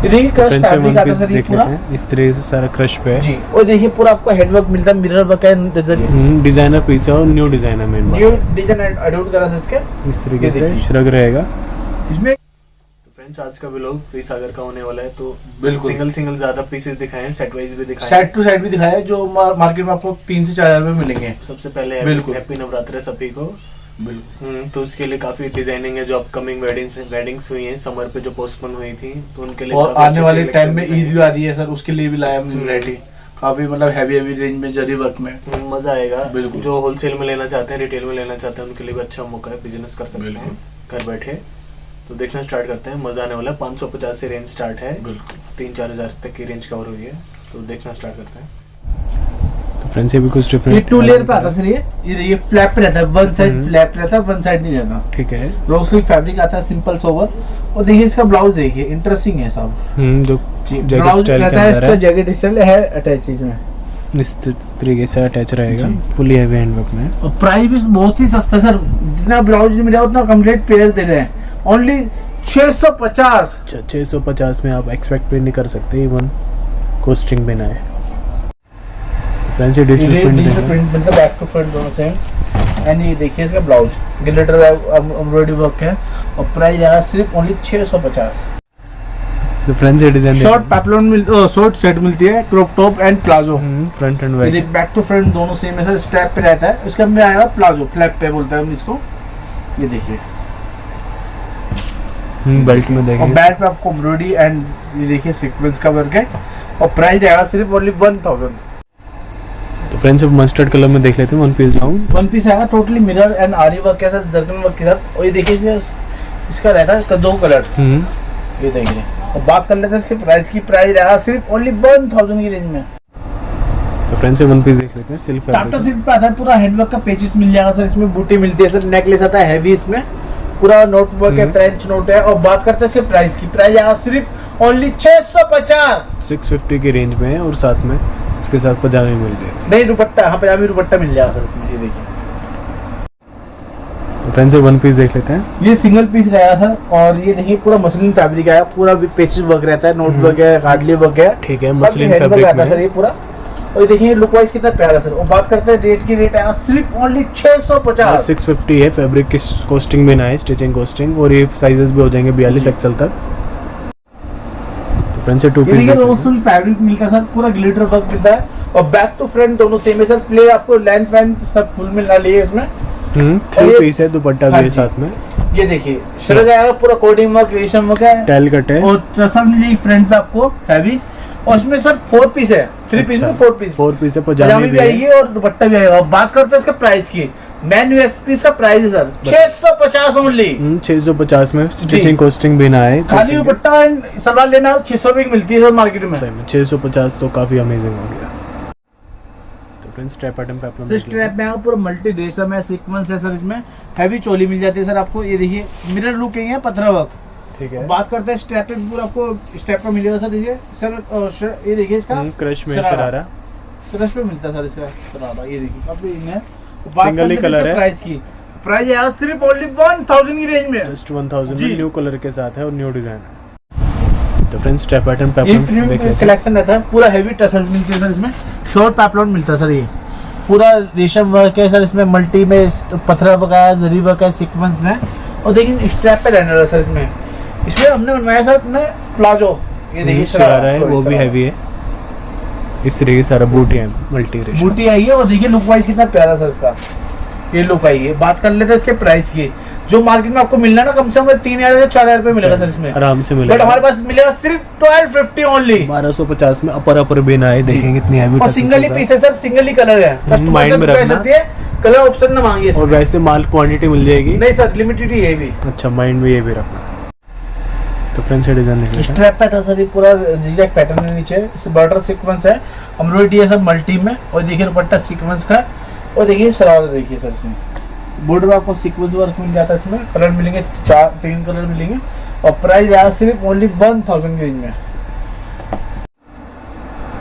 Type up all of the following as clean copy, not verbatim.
ये देखिए crush fabric आता है सर, ये पूरा इस तरह से सारा क्रश पे है जी। और देखिए पूरा आपको हैंडवर्क मिलता है, मिरर वर्क है, डिजाइनर पीस है और न्यू डिजाइन है, न्यू डिजाइन अडॉप्ट करा है इसके, इस तरीके से श्रग रहेगा इसमें। फ्रेंड्स आज का व्लॉग फ्री सागर का होने वाला है, तो बिल्कुल सिंगल ज्यादा पीसेस दिखाए हैं, सेट वाइज भी दिखाए हैं, सेट टू सेट भी दिखाया है, जो मार्केट में आपको 3 से 4 हज़ार में मिलेंगे। सबसे पहले हैप्पी नवरात्र सभी को। बिल्कुल तो उसके लिए काफी डिजाइनिंग है, जो अपकमिंग वेडिंग्स हुई हैं समर पे जो पोस्टपोन हुई थी, तो उनके लिए और आने वाले टाइम में ईद भी आ रही है सर, उसके लिए भी लाया हमने वैरायटी काफी, मतलब हैवी रेंज में जरी वर्क में मजा आएगा। बिल्कुल जो होलसेल में लेना चाहते हैं, रिटेल में लेना चाहते हैं, उनके लिए भी अच्छा मौका है, बिजनेस कर सकते हैं घर बैठे। तो देखना स्टार्ट करते हैं, मजा आने वाला है। 550 से रेंज स्टार्ट है, बिल्कुल 3-4 हज़ार तक की रेंज कवर हुई है, तो देखना स्टार्ट करते हैं। तो फ्रेंड्स ये भी कुछ डिफरेंट, ये 2 लेयर पे आता है सर, ये फ्लैप पे रहता है, वन साइड फ्लैप रहता है, वन साइड नहीं रहता, ठीक है। रोज सिल्क फैब्रिक आता है, सिंपल सोवर। और देखिए इसका ब्लाउज देखिए, इंटरेस्टिंग है सब, जो ब्लाउज रहता है इसका जैकेट स्टाइल है अटैच इसमें, इस तरीके से अटैच रहेगा, फुली हैवी हैंडवर्क में। और प्राइस भी बहुत ही सस्ता है सर, जितना ब्लाउज नहीं मिला उतना कंप्लीट पेयर दे रहे हैं, ओनली 650। 650 में आप एक्सपेक्ट भी नहीं कर सकते, इवन कोस्टिंग बिना है। फैंसी डिजिटल प्रिंट मतलब बैक टू फ्रंट दोनों सेम। एंड ये देखिए इसका ब्लाउज ग्लिटर एम्ब्रॉयडरी वर्क है, और प्राइस है सिर्फ ओनली 650। तो फ्रेंड्स ये design short peplum short set मिलती है, crop top and palazzo, front and back, back to front दोनों सेम है सर, स्ट्रैप पे रहता है, इसके अंदर आएगा प्लाजो, फ्लैप पे बोलते हैं हम इसको। ये देखिए बेल्ट में देखिए, और बैक पे आपको एम्ब्रॉयडरी एंड ये देखिए सीक्वेंस का वर्क है, और प्राइस आएगा सिर्फ ओनली 1000। तो फ्रेंड्स अब मस्टर्ड कलर में देख लेते हैं, वन पीस आएगा टोटली मिरर एंड आरी वर्क के साथ, जर्कन वर्क के साथ। और ये देखिए इसका रहता है 2 कलर, ये देखिए। और बात कर लेते हैं इसके प्राइस की, प्राइस रहेगा सिर्फ ओनली 1000 की रेंज में। तो फ्रेंड्स वन पीस देख लेते हैं, सिल्क टाटा सिल्क पे आता है, पूरा हैंडवर्क का पेजेस मिल जाएगा सर, इसमें बूटी मिलती है सर, नेकलेस आता है हैवी, इसमें पूरा नोट वर्क है, फ्रेंच नोट है। और बात करते हैं इसके प्राइस की, प्राइस आएगा सिर्फ ओनली 650, 650 की रेंज में है, और साथ में इसके साथ पजामे मिल जाएगा, नहीं दुपट्टा, हाँ पजामी दुपट्टा मिल जाएगा सर इसमें। ये देखिए तो फ्रेंड्स वन पीस देख लेते हैं, ये सिंगल पीस रहेगा सर, और ये देखिए पूरा मसलिन फैब्रिक है, पूरा पेचेस वर्क रहता है, नोट वर्क है, गार्डली वर्क है, ठीक है, मसलिन फैब्रिक में सर ये पूरा। और ये देखिए लुक वाइज कितना प्यारा सर। और बात करते हैं रेट की, रेट आया सिर्फ ओनली 650, 650 है, फैब्रिक की कॉस्टिंग भी ना है, स्टिचिंग कॉस्टिंग, और ये साइजेस भी हो जाएंगे 42 एक्सएल तक। तो फ्रेंड्स ये 2 पीस रोसल फैब्रिक मिलता है सर, पूरा ग्लिटर वर्क मिलता है, और बैक टू फ्रंट दोनों सेम है सर, प्ले आपको लेंथ वैंथ सब फुल मिलना लिए इसमें। 3 पीस है, दुपट्टा भी है साथ में। ये देखिए शर्ट आएगा पूरा कोडिंग वर्क, रेशम वर्क है, टेल कट है, और ट्रसल मिली फ्रंट पे आपको हैवी। और इसमें सर 4 पीस है, 3 पीस में 4 पीस है, पजामे भी आएगी और दुपट्टा भी आएगा। बात करते हैं इसका प्राइस की, मैन यूएसपी का प्राइस है सर 650 ओनली, 650 में, स्टिचिंग कॉस्टिंग भी ना है, खाली दुपट्टा एंड सलवार लेना 600 में मिलती है सर मार्केट में। 650 तो काफी अमेजिंग हो गया। तो फ्रेंड्स स्ट्रैप आइटम पे आप स्ट्रैप में आएगा पूरा मल्टी रेशम है, सीक्वेंस है सर, इसमें हैवी चोली मिल जाती है सर आपको। ये देखिए मिरर लुक है, पत्थर वर्क, ठीक है। बात करते हैं स्ट्रैप पे, पूरा आपको स्ट्रैप पे मिलेगा सर, देखिए सर ये देखिए इसका क्रश में शरारा, क्रश पे मिलता है सर इसका शरारा, ये देखिए आप ये सिंगल ही कलर है। प्राइस की, प्राइस है सिर्फ ओनली 1000 की रेंज में, जस्ट 1000 में, न्यू कलर के साथ है और न्यू डिजाइन है। तो फ्रेंड्स स्ट्रैप पैटर्न पे कलेक्शन रहता है, पूरा हैवी टसल मिलती है सर, इसमें शॉर्ट पैपलॉन मिलता है सर, ये पूरा रेशम वर्क है सर, इसमें मल्टी में पत्थर वर्क है, जरी वर्क है, सीक्वेंस में। और देखिए स्ट्रैप पे रहने वाला सर, इसमें हमने बनवाया सर अपने प्लाजो, ये देखिए शरारा है, वो भी हैवी है, इस तरीके से सारा बूटी है, मल्टी रेशम बूटी आई है। और देखिए लुक वाइज कितना प्यारा सर इसका, ये लुक आई है। बात कर लेते हैं इसके प्राइस की, जो मार्केट में आपको मिलना ना कम से कम 3000 से 4000 रुपए मिलेगा सर इसमें, आराम से मिलेगा, बट हमारे पास मिलेगा सिर्फ 1250 ओनली, 1250 में। अपर भी ना है, देखेंगे कितनी हैवी, और सिंगल ही पीस है सर, सिंगल ही कलर है, माइंड में रखना है, कलर ऑप्शन ना मांगिए। और वैसे माल क्वांटिटी मिल जाएगी, नहीं सर लिमिटेड ही है भी। अच्छा, माइंड में ये भी रखना। तो फ्रेंड्स ये डिजाइन देखिए, स्ट्रैप पे था सर, ये पूरा जिगजैग पैटर्न है, नीचे इस बॉर्डर सीक्वेंस है, एम्ब्रॉयडरी है सब मल्टी में। और देखिए दुपट्टा सीक्वेंस का, और देखिए शरारा देखिए सर, इसमें बॉर्डर में आपको सीक्वेंस वर्क मिल जाता है, इसमें कलर मिलेंगे 3 कलर मिलेंगे। और प्राइस आया सिर्फ ओनली 1000 की रेंज में।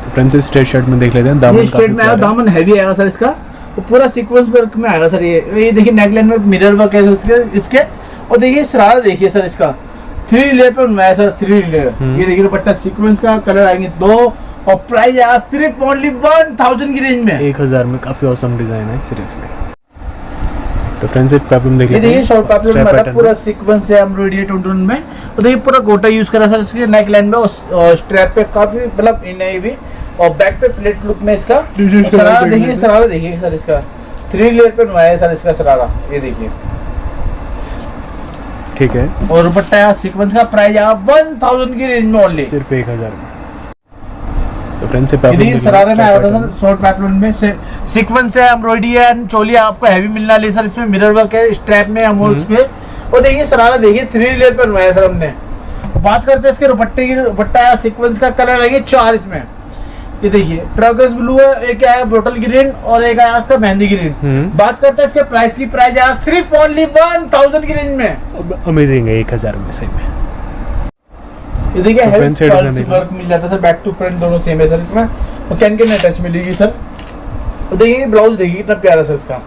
तो फ्रेंड्स स्ट्रेट शर्ट में देख लेते हैं, दामन स्ट्रेट में आया, दामन हैवी आएगा सर इसका, वो पूरा सीक्वेंस वर्क में आएगा सर। ये देखिए नेकलाइन में मिरर वर्क है इसके। और देखिए शरारा देखिए सर इसका, 3 लेयर पे बनवाया सर, 3 लेयर। ये देखिए दुपट्टा सीक्वेंस का, कलर आएंगे 2 और प्राइस आया सिर्फ ओनली 1000 की रेंज में। 1000 में काफी औसम डिजाइन है सीरियसली। तो फ्रेंड्स एक पेप्लम देख ये लेते हैं। देखिए शॉर्ट पेप्लम Strap मतलब pattern पूरा सीक्वेंस है एम्ब्रॉयडरी टोन में। तो देखिए पूरा गोटा यूज करा सर इसके नेक लाइन में और स्ट्रैप पे काफी मतलब इन है भी, और बैक पे प्लेट लुक में इसका शरारा देखिए, शरारा देखिए सर इसका 3 लेयर पे बनवाया है सर इसका शरारा, ये देखिए। ठीक है, और दुपट्टा यहाँ सीक्वेंस का, प्राइस यहाँ 1000 की रेंज में ओनली, सिर्फ 1000 में। तो फ्रेंड्स से ये शरारे में आया था सर शॉर्ट पैटर्न में से सीक्वेंस है, एम्ब्रॉयडरी है एंड चोली आपको हैवी मिलने वाली सर। इसमें मिरर वर्क है स्ट्रैप में अमोल्स पे। और देखिए शरारा देखिए 3 लेयर पे बनवाया सर हमने। बात करते हैं इसके दुपट्टे की, दुपट्टा सीक्वेंस का, कलर लगे 4 इसमें। ये देखिए ट्रगस ब्लू है, एक आया बोटल ग्रीन और एक आया इसका मेहंदी ग्रीन। बात करते हैं इसके प्राइस की, प्राइस आया सिर्फ ओनली 1000 की रेंज में। अमेजिंग है 1000 में सही में। ये देखिए तो फ्रंट साइड हेड वर्क मिल जाता है सर, बैक टू फ्रंट दोनों सेम है सर इसमें। और कैन कैन अटैच मिलेगी सर। तो देखिए ब्लाउज देखिए कितना प्यारा सर इसका,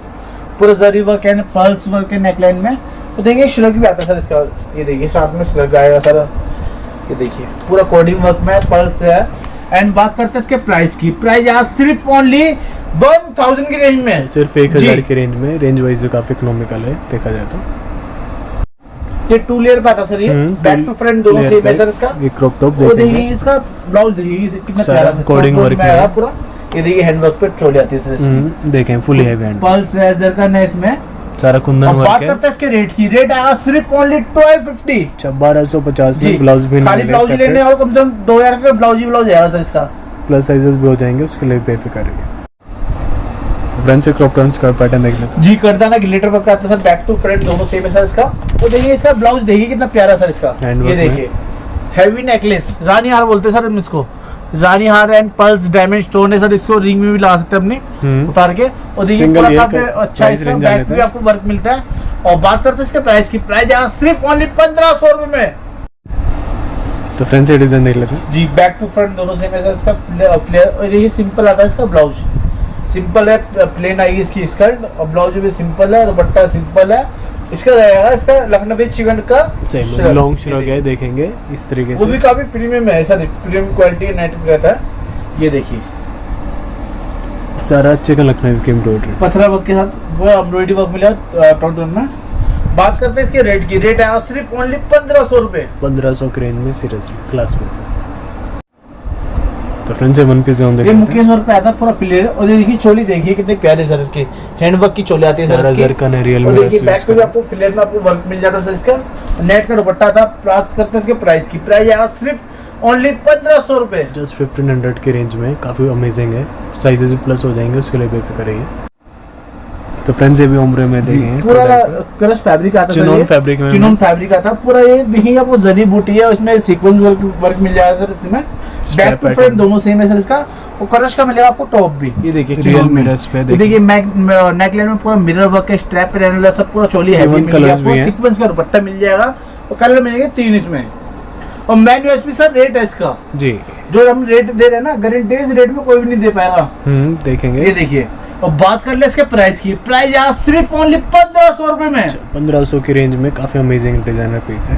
पूरा जरी वर्क है, पर्ल्स वर्क है नेकलाइन में। तो देखिए श्लग भी आता है सर इसका, ये देखिए साथ में श्लग आएगा सर। ये देखिए पूरा कोडिंग वर्क में पर्ल्स है। एंड बात करते हैं इसके प्राइस की, प्राइस यहाँ सिर्फ ओनली 1000 की रेंज में, सिर्फ 1000 की रेंज में। रेंज वाइज काफी इकोनॉमिकल है देखा जाए तो। ये 2 लेयर पे आता सर, ये बैक टू फ्रंट दोनों सेम है सर इसका। ये क्रॉप टॉप वो देखेंगे, देखिए इसका ब्लाउज देखिए कितना सारा प्यारा सा कोडिंग वर्क में है पूरा। ये देखिए हैंड वर्क पे चोली आती है सर इसकी। देखें फुल हैवी हैंड, पल्स है जरकन है इसमें। सारा कुंदन अब वर्क बात है। करते हैं इसके रेट की, रेट आया सिर्फ ओनली 1250। 1250 में ब्लाउज भी खाली ब्लाउज लेने और कम से कम 2000 का ब्लाउज ही ब्लाउज आएगा सर इसका। प्लस साइजेस भी हो जाएंगे, उसके लिए बेफिक्र रहिए। फ्रंट से क्रॉप टर्न स्कर्ट पैटर्न देख लेते हैं। जी करदाना ग्लिटर वर्क आता है सर, बैक टू फ्रंट दोनों सेम है सर इसका। तो देखिए इसका ब्लाउज देखिए कितना प्यारा सर इसका। ये देखिए हैवी नेकलेस, रानी हार बोलते हैं सर हम इसको, रानी हार एंड पल्स डायमंड स्टोन है सर। इसको रिंग में भी लगा सकते हैं अपने उतार के। और देखिए पूरा काफी अच्छा इसका बैक पे आपको वर्क मिलता है। और बात करते हैं इसके प्राइस की, प्राइस यहाँ सिर्फ ओनली 1500 रुपए में। तो फ्रंट से डिजाइन देख लेते हैं। जी बैक टू फ्रंट दोनों सेम है सर इसका फ्लेयर। और देखिए सिंपल आता है इसका ब्लाउज, सिंपल है, प्लेन आएगी इसकी स्कर्ट और ब्लाउज भी सिंपल है, दुपट्टा सिंपल है। इसका रहेगा इसका लखनवी चिकन का लॉन्ग श्रग है, देखेंगे इस तरीके से। वो भी काफी प्रीमियम है सर, प्रीमियम क्वालिटी नेट रहता है। ये देखिए सारा चिकन लखनवी की एम्ब्रॉयडरी, पथरा वर्क के साथ वो एम्ब्रॉयडरी वर्क मिला टोन में। बात करते हैं इसके रेट की, रेट है सिर्फ ओनली 1500 रुपए। 1500 की रेंज में सीरियसली क्लास पीस है। तो फ्रेंड से वन पीस ये मुकेश वर्क पे आता है पूरा फ्लेयर। और ये देखिए चोली देखिए कितने प्यारे सर इसके, हैंड वर्क की चोली आती है सर इसकी। और देखिए बैक पे भी आपको फ्लेयर में आपको वर्क मिल जाता है सर इसका। नेट का दुपट्टा आता। बात करते हैं इसके प्राइस की, प्राइस यहाँ सिर्फ ओनली 1500 रुपए, जस्ट 1500 की रेंज में। काफी अमेजिंग है, साइजेस भी प्लस हो जाएंगे, उसके लिए बेफिक्र रहिए। तो फ्रेंड्स ये भी उम्र में देखेंगे पूरा क्रश फैब्रिक आता है, चिनोन फैब्रिक में, चिनोन फैब्रिक आता है पूरा। ये देखिए आपको जरी बूटी है, उसमें सीक्वेंस वर्क मिल जाएगा सर इसमें। बैक टू फ्रंट दोनों सेम है सर इसका। और क्रश का मिलेगा आपको टॉप भी, ये देखिए रियल मिरर्स पे देखिए नेकलाइन में पूरा मिरर वर्क है, स्ट्रैप पे रहने वाला सब पूरा चोली हैवी मिलेगा आपको। सीक्वेंस का दुपट्टा मिल जाएगा और कलर मिलेंगे 3 इसमें। और मेन यूएसपी सर रेट है इसका जी, जो हम रेट दे रहे हैं ना, गारंटी इस रेट में कोई भी नहीं दे पाएगा। देखेंगे। ये देखिए और बात कर ले इसके प्राइस की, प्राइस यहाँ सिर्फ ओनली 1500 रुपए में। 1500 की रेंज में काफी अमेजिंग डिजाइनर पीस है।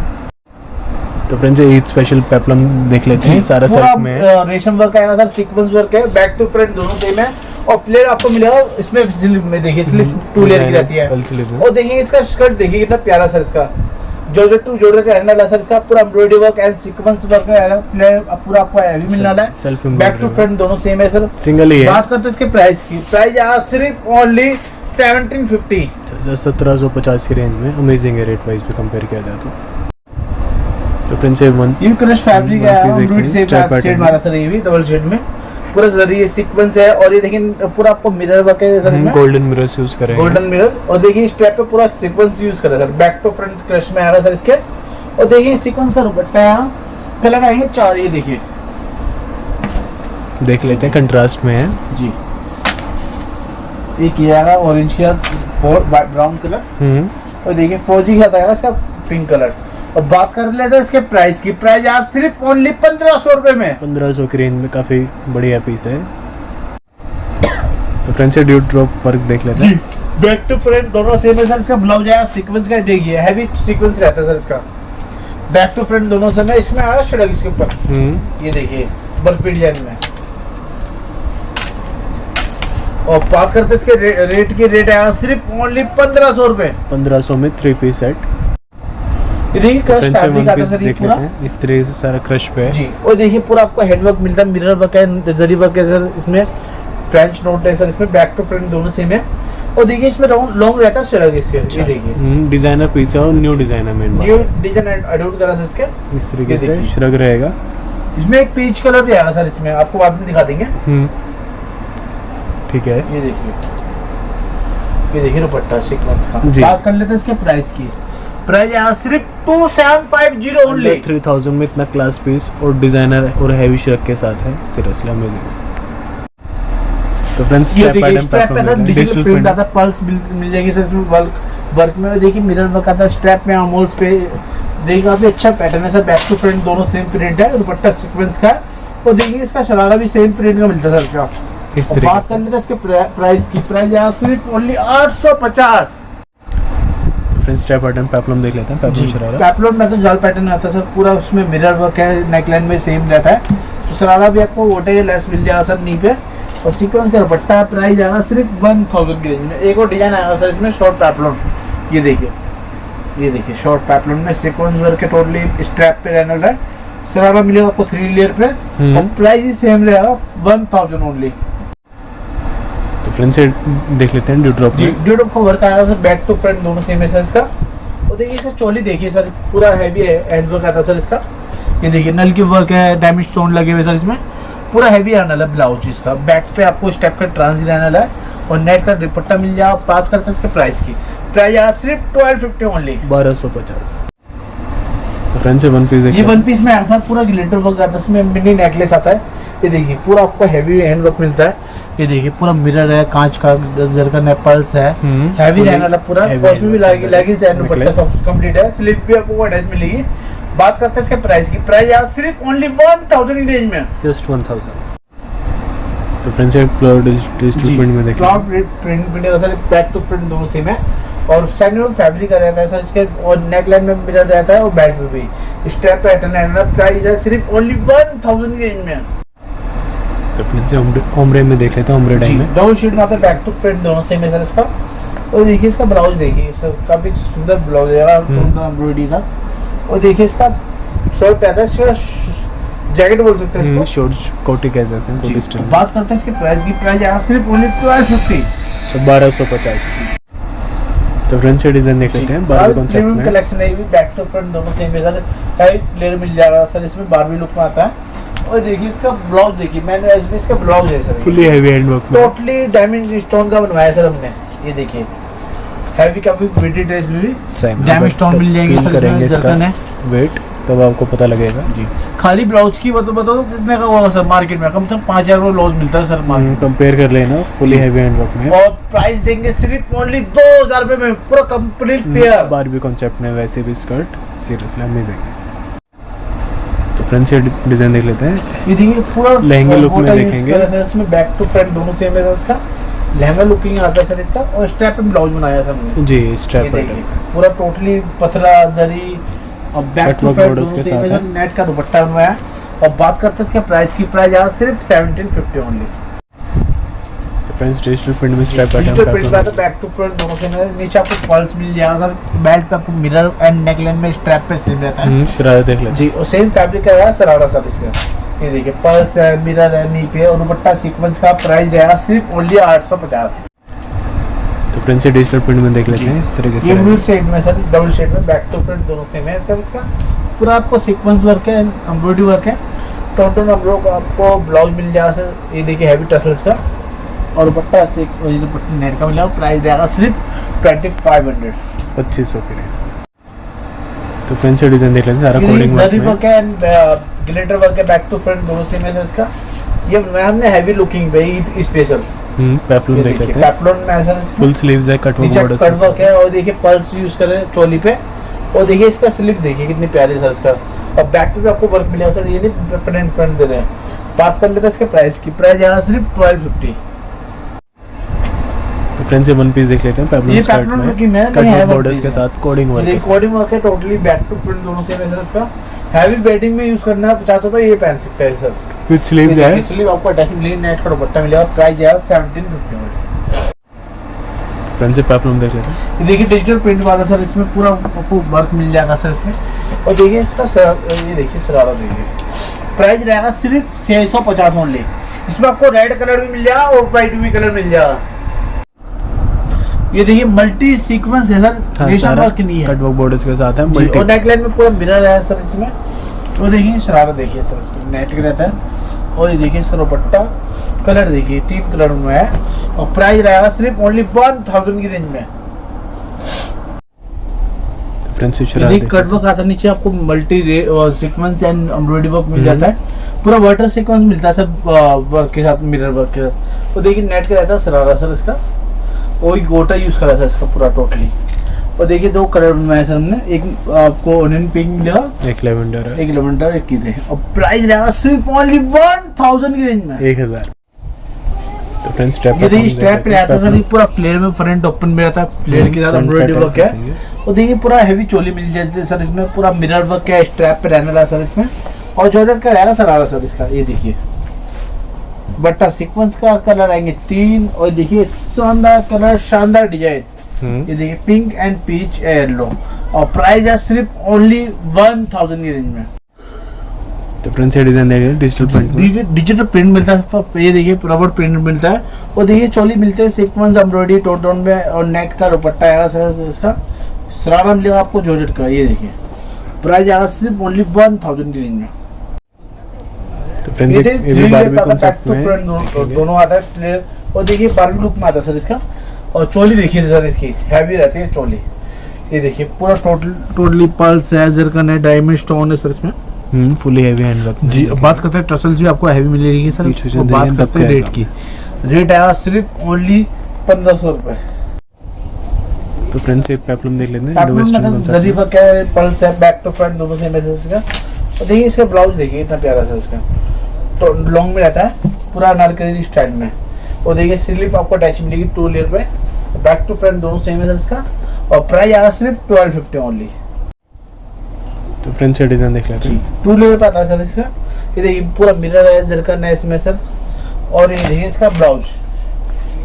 तो फ्रेंड्स ईद स्पेशल पेप्लम देख लेते हैं, सारा सेल्फ में है। रेशम वर्क आएगा सर, सीक्वेंस वर्क है, बैक टू फ्रंट दोनों सेम है। और फ्लेयर आपको मिलेगा इसमें स्लीव में, देखिए स्लीव 2 लेयर की रहती है। और देखिए इसका स्कर्ट देखिए कितना प्यारा सर इसका, जॉर्जेट टू जॉर्जेट का रहने वाला सर इसका। पूरा embroidery work and sequence work है, फ्लेयर पूरा आपको हैवी मिलने वाला है। सेल्फ बैक टू फ्रंट दोनों सेम है सर, सिंगल ही है। बात करते हैं इसके प्राइस की, प्राइस यहाँ सिर्फ ओनली 1750, जस्ट 1750 की रेंज में। अमेजिंग है रेट वाइज भी कंपेयर किया जाए तो फ्रेंड्स ये क्रश फैब्रिक है, एम्ब्रॉयडरी शेड मारा सर, ये भी डबल शेड में पूरा जरी सीक्वेंस है। और ये देखिए पूरा आपको मिरर वर्क है सर, गोल्डन मिरर्स यूज करेंगे, गोल्डन मिरर। और देखिए स्टेप पे पूरा सीक्वेंस यूज करा sir, back to front crush में आएगा सर इसके। और देखिए सीक्वेंस का दुपट्टा यहाँ कलर आएंगे 4, ये देखिए देख लेते हैं, कंट्रास्ट में है जी। एक ये आएगा ऑरेंज के साथ ब्राउन कलर, और देखिए फौजी के साथ आएगा इसका पिंक कलर। और बात कर लेते हैं इसके प्राइस की, प्राइस आज सिर्फ ओनली 1500 रुपए में। 1500 की रेंज में काफी बढ़िया पीस है। तो फ्रेंड्स ड्यू ड्रॉप वर्क देख लेते हैं, बैक टू फ्रंट दोनों सेम है सर। इसका ब्लाउज आया सीक्वेंस का, देखिए हैवी सीक्वेंस रहता है सर इसका। बैक टू फ्रंट दोनों से इसमें आया श्रग इसके ऊपर। ये देखिए बर्फी डिजाइन में। और बात करते इसके रेट की, रेट आया सिर्फ ओनली 1500 रुपए। 1500 में 3 पीस सेट। ये देखिए क्रश फैब्रिक आता है सर ये पूरा, इस तरह से सारा क्रश पे है जी। और देखिए पूरा आपको हैंडवर्क मिलता है, मिरर वर्क है, जरी वर्क है सर इसमें, फ्रेंच नोट है सर इसमें, बैक टू फ्रंट दोनों सेम है। और देखिए इसमें लॉन्ग रहता है श्रग इसके। ये देखिए डिजाइनर पीस है और न्यू डिजाइन है मेन बात। न्यू डिजाइन अडॉप्ट करा सर इसके। इस तरीके से श्रग रहेगा। इसमें एक पीच कलर भी आएगा सर इसमें, आपको बाद में दिखा देंगे। ठीक है। ये देखिए दुपट्टा सीक्वेंस का। बात कर लेते हैं इसके प्राइस की। प्राइस यहाँ सिर्फ 2750 ओनली। 3000 में इतना क्लास पीस और डिजाइनर और हैवी श्रग के साथ है, सीरियसली अमेजिंग। तो फ्रेंड्स ये देखिए स्ट्रैप पे डिजिटल प्रिंट आता है, पल्स मिल जाएगी सर इसमें वर्क में। देखिए मिरर वर्क आता है स्ट्रैप में, अमोल्स पे देखिए काफी अच्छा पैटर्न है सर। बैक टू फ्रंट दोनों सेम प्रिंट है, दुपट्टा सीक्वेंस का। और देखिए इसका शरारा भी सेम प्रिंट का मिलता है सर इसका। बात कर लेते हैं इसके प्राइस की। प्राइस यहाँ सिर्फ only 850। Friends strap pattern peplum देख लेते हैं। पेप्लम शरारा, पेप्लम में तो जाल पैटर्न आता है सर पूरा, उसमें मिरर वर्क है, नेकलाइन में सेम रहता है। तो शरारा भी आपको वोटे लेस मिल जाएगा सर नी पे। और सीक्वेंस का दुपट्टा प्राइस आएगा सिर्फ 1000 की रेंज में। एक और डिजाइन आएगा सर इसमें शॉर्ट पेप्लम। ये देखिए शॉर्ट पेप्लम में सीक्वेंस वर्क है, टोटली स्ट्रैप पे रहने वाला है। शरारा मिलेगा आपको 3 लेयर पे और प्राइस ही सेम रहेगा 1000 ओनली। तो फ्रेंड्स ये देख लेते हैं ड्यूड्रॉप में। ड्यूड्रॉप का वर्क आएगा सर, बैक टू फ्रंट दोनों सेम है सर इसका। और देखिए इसका चोली देखिए सर पूरा हैवी है, हैंड वर्क आता है सर इसका। ये देखिए नल की वर्क है, डायमंड स्टोन लगे हुए सर इसमें, पूरा हैवी आने वाला ब्लाउज इसका। बैक पे आपको स्टेप का ट्रांजिट आने वाला है और नेट का दुपट्टा मिल जाएगा। बात करते हैं इसके प्राइस की। प्राइस यहाँ सिर्फ 1250 ओनली, 1250। तो फ्रेंड्स ये वन पीस ये वन पीस में ऐसा पूरा ग्लिटर वर्क आता है, इसमें मिनी नेकलेस आता है। ये देखिए पूरा आपको हैवी हैंड वर्क मिलता है। ये देखिए पूरा मिरर है, कांच का जरकन है, पल्स है, हैवी रहने वाला पूरा। उसमें भी लेगिंग्स है, दुपट्टा सब कंप्लीट है, स्लीव भी आपको अटैच मिलेगी। बात करते हैं इसके प्राइस की। प्राइस यहाँ सिर्फ ओनली 1000 की रेंज में, जस्ट 1000। तो फ्रेंड्स ये फ्लोर डिजिटल प्रिंट में देखिए, फ्लोर प्रिंट मिलेगा सर, बैक टू फ्रंट दोनों सेम है। और साइड में फैब्रिक का रहता है सर इसके, और नेकलाइन में मिरर रहता है और बेल्ट में भी स्ट्रैप पैटर्न है। प्राइस है सिर्फ ओनली 1000 की रेंज में। तो फ्रेंड्स ओम्ब्रे में देख लेते हैं। ओम्ब्रे टाइप में डबल शीट में आता है, बैक टू फ्रंट दोनों सेम है सर इसका। और देखिए इसका ब्लाउज देखिए सर, काफी सुंदर ब्लाउज है एम्ब्रॉयडरी का। और देखिए इसका शॉर्ट आता है, इसका जैकेट बोल सकते हैं इसको, शॉर्ट कोटी कह सकते हैं कोटी स्टाइल। बात करते हैं इसके प्राइस की। प्राइस यहाँ सिर्फ ओनली 1250, 1250। तो फ्रेंड्स ये डिजाइन देख लेते हैं। बारबी कॉन्सेप्ट में कलेक्शन है, बैक टू फ्रंट दोनों सेम है सर। हाई फ्लेयर मिल जाएगा सर इसमें, बारबी लुक में आता है। और देखिए इसका ब्लाउज देखिए, मैंने इसका ब्लाउज है sir fully heavy hand work में, टोटली डायमंड स्टोन का बनवाया सर हमने। ये देखिए हैवी का भी वेटेड ड्रेस में भी डायमंड स्टोन मिल जाएंगे सर। करेंगे इसका वेट तब आपको पता लगेगा जी। खाली ब्लाउज की बताओ कितने का होगा सर मार्केट में? कम से कम 5000 का ब्लाउज मिलता है सर मार्केट। कंपेयर कर लेना फुली हैवी हैंड वर्क में। और प्राइस देंगे सिर्फ ओनली 2000 रुपए में, पूरा कंप्लीट पेयर। बारबी कॉन्सेप्ट में वैसे भी स्कर्ट सीरियसली अमेजिंग है। तो फ्रेंड्स ये डिजाइन देख लेते हैं। ये देखिए पूरा लहंगे लुक में देखेंगे इसमें, बैक टू फ्रंट दोनों सेम है सर इसका। लहंगा लुकिंग आता है सर इसका, और स्ट्रैप पे ब्लाउज बनाया सर हमने जी। स्ट्रैप देखिए पूरा टोटली पतला जरी और बैक टू फ्रंट दोनों सेम है सर। नेट का दुपट्टा बनवाया। और बात करते हैं इसके प्राइस की। प्राइस यहाँ सिर्फ 1750 ओनली। तो फ्रेंड्स डिजिटल प्रिंट में strap pattern, back to front दोनों सेम है। नीचे आपको पल्स मिल जाएगा सर, बेल्ट पे आपको मिरर एंड नेकलाइन में स्ट्रैप पे सेम रहता है। शरारा देख लेते जी। और सेम फैब्रिक का है शरारा सर इसका। ये देखिए पल्स है, मिरर है नी पे, और दुपट्टा सीक्वेंस का। प्राइस रहेगा सिर्फ ओनली 850। तो फ्रेंड्स ये डिजिटल प्रिंट में देख लेते हैं इस तरीके से। ये मिड शेड में सर, डबल शेड में, बैक टू फ्रंट दोनों सेम है सर इसका। पूरा आपको सीक्वेंस वर्क है, एम्ब्रॉयडरी वर्क है। टोटल आपको ब्लाउज मिल जाएगा सर। ये देखिए हैवी टसल्स का, और दुपट्टा से नेट का मिलेगा। प्राइस रहेगा सिर्फ 2500, 2500 के लिए। तो फ्रेंड्स ये डिजाइन देख लेते हैं। सारा कोडिंग वर्क है, ग्लिटर वर्क है, बैक टू फ्रंट दोनों सेम है सर इसका। ये हमने हैवी लुकिंग पे स्पेशल पेप्लम देख लेते हैं। पेप्लम में ऐसा फुल स्लीव्स है, कट वर्क है। और देखिए पल्स यूज कर रहे हैं चोली पे। और देखिए इसका स्लिप देखिए कितनी प्यारी सर इसका। और बैक पे भी आपको वर्क मिलेगा सर, ये नहीं फ्रंट दे रहे हैं। बात कर लेते हैं इसके प्राइस की। प्राइस यहाँ सिर्फ 1250। तो फ्रेंड्स ये वन पीस देख लेते हैं पेप्लम ये स्कर्ट पेप्लम में की मैं कट नहीं है बॉर्डर्स के साथ कोडिंग वर्क ये कोडिंग वर्क है टोटली बैक टू फ्रंट दोनों सेम है सर। इसका हैवी वेडिंग में यूज करना चाहते हो तो ये पहन सकते हैं सर। विद स्लीव्स है। स्लीव आपको अटैचिंग लेन नेट का दुपट्टा मिलेगा। प्राइस है 1750। फ्रेंड्स ये पेप्लम देख लेते हैं। ये देखिए डिजिटल प्रिंट वाला सर, इसमें पूरा आपको वर्क मिल जाएगा सर इसमें। और देखिए इसका ये देखिए शरारा देखिए। प्राइस रहेगा सिर्फ 650 ओनली। इसमें आपको रेड कलर भी मिल जाएगा और व्हाइट भी कलर मिल जाएगा। ये देखिए मल्टी सीक्वेंस है सर, रेशम वर्क नहीं है, कट वर्क बॉर्डर्स के साथ है जी, मल्टी। और नेकलाइन में पूरा मिरर है सर इसमें। और देखिए शरारा देखिए सर, इसका नेट के रहता है। और ये देखिए इसका दुपट्टा कलर देखिए 3 कलर में है। और प्राइस रहेगा सिर्फ ओनली 1000 की रेंज में। फ्रेंड्स यदि कट वर्क आता है नीचे आपको multi sequins and embroidery work मिल जाता है। पूरा वाटर सीक्वेंस मिलता है सर वर्क के साथ, मिरर वर्क के साथ। और देखिए नेट का रहता है शरारा सर इसका। वही गोटा यूज करा सर इसका पूरा टोटली। और देखिए 2 कलर में है सर हमने, एक आपको ऑनियन पिंक मिलेगा, एक लेवेंडर है, एक लेवेंडर, एक कीले। और प्राइस रहेगा सिर्फ ओनली 1000 की रेंज में। 1000। तो फ्रेंड्स स्ट्रैप ये देखिए स्ट्रैप पे आता है सर, ये पूरा फ्लेयर में फ्रंट ओपन में रहता है, फ्लेयर के साथ एम्ब्रॉयडरी वर्क है। और देखिए पूरा हेवी चोली मिल जाती है सर इसमें, पूरा मिरर वर्क है, स्ट्रैप पे रहने वाला सर इसमें। और जॉर्जेट का रहेगा सरारा सर इसका। ये देखिए बट्टा सीक्वेंस का कलर आएंगे 3। और देखिए शानदार कलर, शानदार डिजाइन। ये देखिए पिंक एंड पीच येलो। और प्राइस है सिर्फ ओनली 1000 की रेंज में। तो फ्रेंड्स ये डिजाइन देखिए डिजिटल प्रिंट, डिजिटल प्रिंट मिलता है। ये देखिए रबर प्रिंट मिलता है। और देखिए चोली मिलते हैं सीक्वेंस एम्ब्रॉयडरी टोन में। और नेट का दुपट्टा आएगा सर इसका। शरारा मिलेगा आपको जॉर्जेट का। ये देखिए प्राइस आएगा सिर्फ ओनली 1000 की रेंज में। तो फ्रेंड्स ये भी बारबी कॉन्सेप्ट में दोनों आता है प्लेयर। और देखिए बारबी लुक में आता है सर इसका। और चोली देखिए सर इसकी हैवी रहती है चोली। ये देखिए पूरा टोटली पर्ल्स है, जरकन है, डायमंड स्टोन है सर इसमें। फुली हैवी हैंडवर्क जी। अब बात करते हैं टसल्स भी आपको हैवी मिलेगी सर। और बात करते हैं रेट की। रेट आया सिर्फ ओनली 1500 रुपए। तो फ्रेंड्स ये पेप्लम देख लेते हैं। जरी वर्क है, पल्स है, बैक टू फ्रंट दोनों सेम है इसका। और देखिए इसका ब्लाउज देखिए इतना प्यारा सा इसका, तो लॉन्ग में रहता है पूरा अनारकली स्टाइल में। और देखिए स्लीव आपको अटैच मिलेगी 2 लेयर पे, बैक टू फ्रंट दोनों सेम है सर इसका। और प्राइस आएगा सिर्फ 1250 ओनली। तो फ्रेंड्स ये डिजाइन देख लेते हैं। 2 लेयर पे आता है सर इसका। ये देखिए पूरा मिरर है, जरकन है इसमें सर। और ये देखिए इसका ब्लाउज,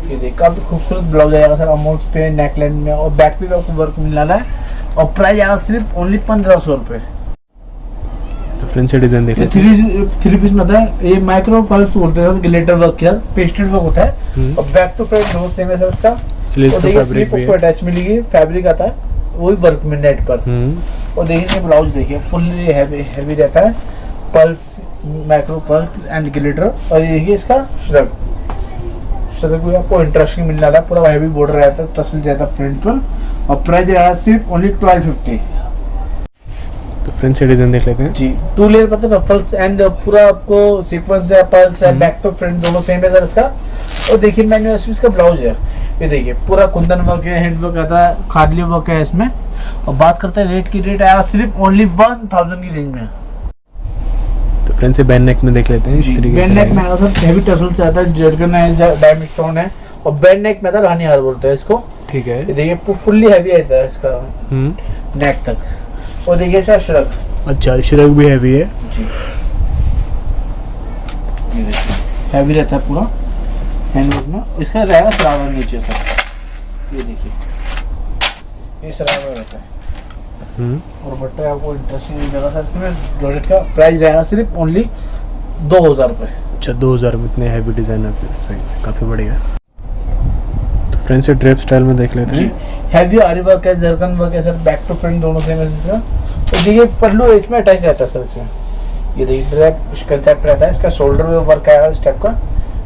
ये देखिए काफी खूबसूरत ब्लाउज आएगा सर अमोल्स पे, नेकलाइन में। और बैक पे भी आपको वर्क मिलने वाला है। और प्राइस आएगा सिर्फ ओनली 1500 रुपए। तो फ्रेंड्स ये डिजाइन देख लेते हैं। 3 पीस में आता है। ये माइक्रो पल्स बोलते हैं, ग्लिटर वर्क किया, पेस्टेड वर्क होता है। और बैक टू फ्रंट दोनों सेम है सर इसका। स्लीव और तो देखिए फैब्रिक स्लीव भी को अटैच मिलेगी, फैब्रिक आता है वही वर्क में नेट पर। और देखिए ब्लाउज देखिए फुल्ली हैवी रहता है, pulse, micro pulse and glitter. और ये देखिए इसका श्रग भी आपको इंटरेस्टिंग मिलने वाला है, पूरा हैवी बॉर्डर रहता है, टसल रहता है फ्रंट पर। और प्राइस है सिर्फ ओनली 1250। तो फ्रेंड्स ये डिजाइन देख लेते हैं जी। 2 लेयर पता है रफल्स एंड पूरा आपको सीक्वेंस है, पल्स है, बैक टू फ्रंट दोनों सेम है सर इसका। और देखिए मैन्युअल इसका ब्लाउज है। ये देखिए पूरा कुंदन वर्क है, हैंड वर्क आता है, खादली वर्क है इसमें। और बात करते हैं रेट की, रेट आया सिर्फ ओनली 1000 की रेंज में। तो फ्रेंड्स ये बैंड नेक में देख लेते हैं। इस तरीके से बैंड नेक में आता है, हैवी टसल से आता है, जर्गन है, डायमंड स्टोन है। और बैंड नेक में आता है, रानी हार बोलते हैं इसको। ठीक है। ये देखिए फुल्ली हैवी आता है इसका नेक तक। और देखिए सर श्रग, अच्छा श्रग भी हैवी है जी। ये देखिए हैवी रहता है पूरा हैंडवर्क में। इसका रहेगा शरारा नीचे सर। ये देखिए ये शरारा रहता है। और बट्टा आपको इंटरेस्टिंग जगह सर इसमें। जॉर्जेट का प्राइस रहेगा सिर्फ ओनली 2000 रुपए। अच्छा 2000 में इतने हैवी डिजाइन है, सही काफी बढ़िया। तो फ्रेंड्स ये ड्रेप स्टाइल में देख लेते हैं। हैवी आरी वर्क है, जरकन वर्क है सर, बैक टू फ्रंट दोनों सेम है इसका। तो देखिए पल्लू इसमें अटैच रहता है सर इसमें। ये देखिए ड्रेप कंसेप्ट रहता है इसका, शोल्डर में वर्क आएगा इस टाइप का।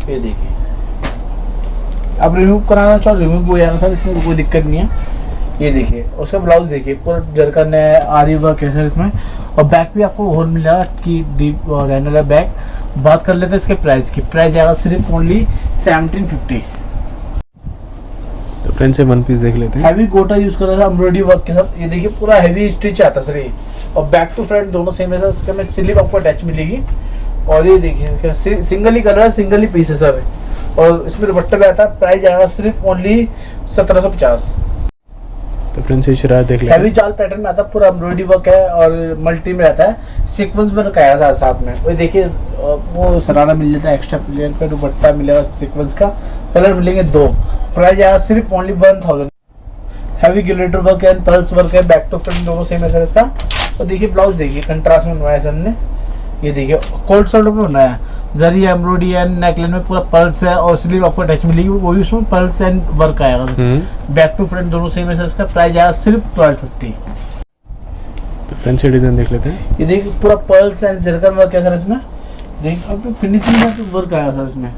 ये देखिए आप रिमूव कराना चाहो रिमूव हो जाएगा सर, इसमें कोई दिक्कत नहीं है। ये देखिए उसका ब्लाउज देखिए पूरा जरकन है, आरी वर्क है सर इसमें। और बैक भी आपको होल मिलेगा कि डीप रहने वाला बैक। बात कर लेते हैं इसके प्राइस की। प्राइस आएगा सिर्फ ओनली 1750। तो फ्रेंड्स ये वन पीस देख लेते हैं। हैवी गोटा यूज कर रहा था एम्ब्रॉयडरी वर्क के साथ। ये देखिए पूरा हैवी स्टिच आता है सर ये। और बैक टू फ्रंट दोनों सेम है सर इसका में स्लीव आपको अटैच मिलेगी। और ये देखिए इसका सिंगल ही कलर है, सिंगल ही पीस है सर। और इसमें दुपट्टा भी आता है। प्राइस आएगा सिर्फ ओनली 1750। तो फ्रेंड्स ये शरारा देख लेते हैवी हैं। जाल पैटर्न में आता है, पूरा एम्ब्रॉयडरी वर्क है और मल्टी में रहता है, सीक्वेंस वर्क आया साथ साथ में। वो देखिए वो शरारा मिल जाता है एक्स्ट्रा प्लेन पे, दुपट्टा मिलेगा सीक्वेंस का, कलर मिलेंगे 2। प्राइस आएगा सिर्फ ओनली 1000। हैवी गिलिटर वर्क है, पर्ल्स वर्क है, बैक टू फ्रंट दोनों सेम है सर इसका। और देखिए ब्लाउज देखिए कंट्रास्ट में बनवाया सर ने, ये देखिए कोल्ड शोल्डर पे बनाया है, जरी एम्ब्रॉयडरी है, नेकलाइन में पूरा पर्ल्स है और स्लीव आपको अटैच मिलेगी, वो भी उसमें पर्ल्स एंड वर्क आएगा। बैक टू फ्रंट दोनों सेम है सर इसका। प्राइस आएगा सिर्फ 1250। तो फ्रेंड्स ये डिजाइन देख लेते हैं। ये देखिए पूरा पर्ल्स एंड जरकन वर्क है सर इसमें, देखिए अब फिनिशिंग में वर्क आएगा सर इसमें।